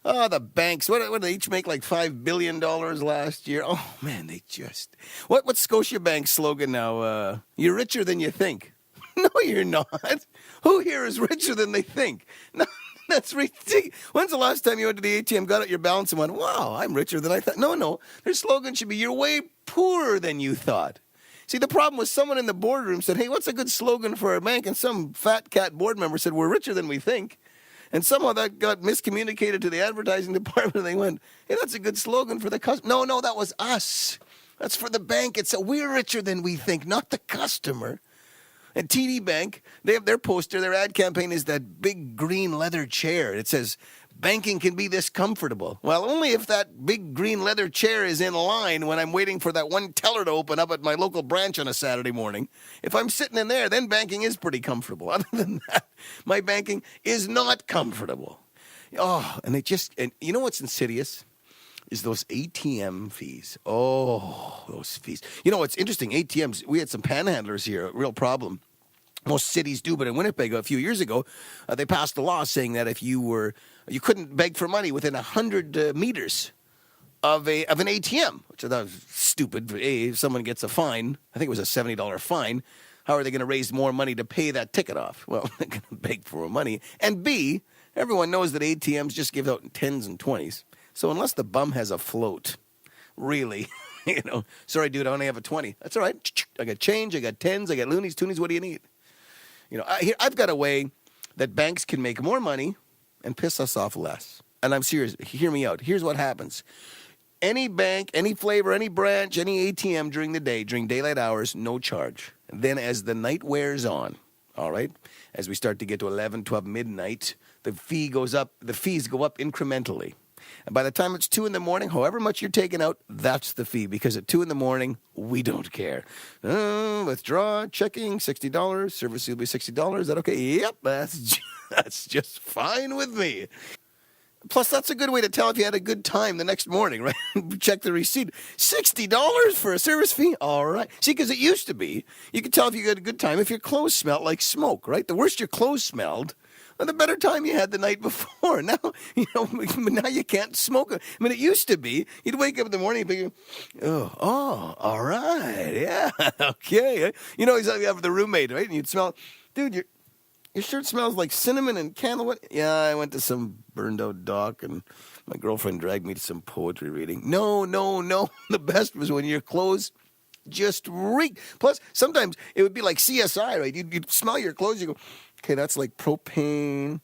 Oh, the banks. What did they each make, like $5 billion last year? Oh, man, they just... What's Scotiabank's slogan now? You're richer than you think. No, you're not. Who here is richer than they think? No, that's ridiculous. When's the last time you went to the ATM, got out your balance, and went, wow, I'm richer than I thought? No. Their slogan should be, you're way poorer than you thought. See, the problem was someone in the boardroom said, hey, what's a good slogan for a bank? And some fat cat board member said, we're richer than we think. And somehow that got miscommunicated to the advertising department. And they went, hey, that's a good slogan for the customer. No, that was us. That's for the bank. It's we're richer than we think, not the customer. And TD Bank, they have their poster, their ad campaign is that big green leather chair. It says, banking can be this comfortable. Well, only if that big green leather chair is in line when I'm waiting for that one teller to open up at my local branch on a Saturday morning. If I'm sitting in there, then banking is pretty comfortable. Other than that, my banking is not comfortable. Oh, and you know what's insidious? Is those ATM fees. Oh, those fees. You know, what's interesting, ATMs, we had some panhandlers here, a real problem. Most cities do, but in Winnipeg a few years ago, they passed a law saying that if you couldn't beg for money within 100 meters of an ATM, which I thought was stupid. If someone gets a fine, I think it was a $70 fine, how are they going to raise more money to pay that ticket off? Well, they're going to beg for more money. And B, everyone knows that ATMs just give out 10s and 20s. So unless the bum has a float, really, sorry, dude, I only have a 20. That's all right. I got change, I got 10s, I got loonies, toonies, what do you need? I've got a way that banks can make more money and piss us off less. And I'm serious. Hear me out. Here's what happens. Any bank, any flavor, any branch, any ATM during the day, during daylight hours, no charge. Then as the night wears on, all right, as we start to get to 11, 12, midnight, the fees go up incrementally. And by the time it's 2 in the morning, however much you're taking out, that's the fee. Because at 2 in the morning, we don't care. Withdraw, checking, $60. Service fee will be $60. Is that okay? Yep, that's just fine with me. Plus, that's a good way to tell if you had a good time the next morning, right? Check the receipt. $60 for a service fee? All right. See, because it used to be, you could tell if you had a good time if your clothes smelled like smoke, right? The worse your clothes smelled, the better time you had the night before. Now, now you can't smoke. I mean, it used to be, you'd wake up in the morning and think, all right, yeah, okay. You have the roommate, right? And you'd smell, dude, your shirt smells like cinnamon and candlewood. Yeah, I went to some burned out dock and my girlfriend dragged me to some poetry reading. No. The best was when your clothes just reeked. Plus, sometimes it would be like CSI, right? You'd smell your clothes, you go, okay, that's like propane.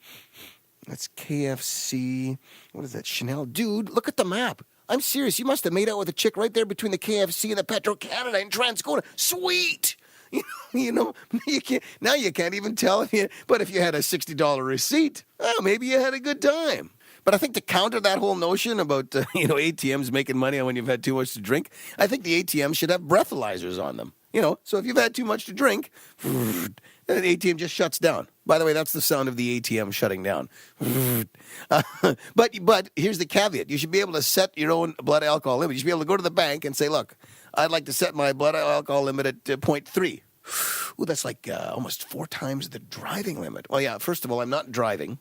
That's KFC. What is that, Chanel? Dude, look at the map. I'm serious. You must have made out with a chick right there between the KFC and the Petro-Canada in Transcona. Sweet. You can't, now you can't even tell but if you had a $60 receipt, maybe you had a good time. But I think to counter that whole notion about, ATMs making money when you've had too much to drink, I think the ATM should have breathalyzers on them. So if you've had too much to drink, then the ATM just shuts down. By the way, that's the sound of the ATM shutting down. But here's the caveat. You should be able to set your own blood alcohol limit. You should be able to go to the bank and say, look, I'd like to set my blood alcohol limit at 0.3. Ooh, that's like almost 4 times the driving limit. Well, yeah, first of all, I'm not driving.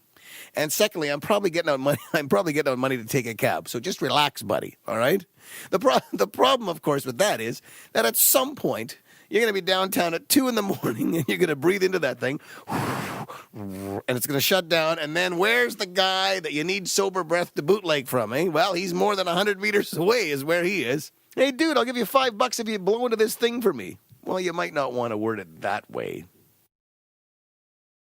And secondly, I'm probably getting out money to take a cab. So just relax, buddy, all right? The problem, of course, with that is that at some point, you're going to be downtown at 2 in the morning, and you're going to breathe into that thing, and it's going to shut down, and then where's the guy that you need sober breath to bootleg from, eh? Well, he's more than 100 meters away is where he is. Hey, dude, I'll give you $5 if you blow into this thing for me. Well, you might not want to word it that way.